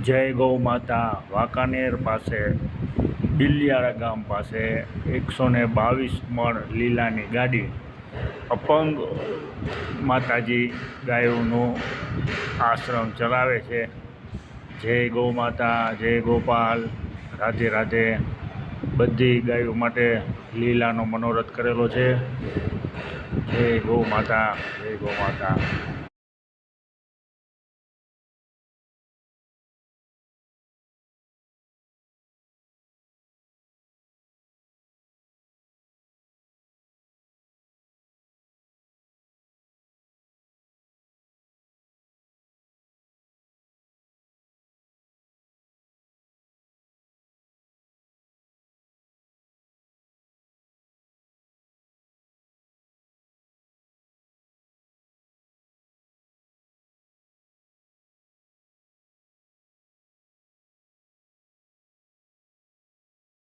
જય ગૌ માતા વાંકાનેર પાસે બિલિયાળા ગામ પાસે 122 મણ લીલાની ગાડી અપંગ માતાજી ગાયોનું આશ્રમ ચલાવે છે. જય ગૌ માતા, જય ગોપાલ, રાધે રાધે. બધી ગાયો માટે લીલાનો મનોરથ કરેલો છે. જય ગૌ માતા, જય ગૌ માતા.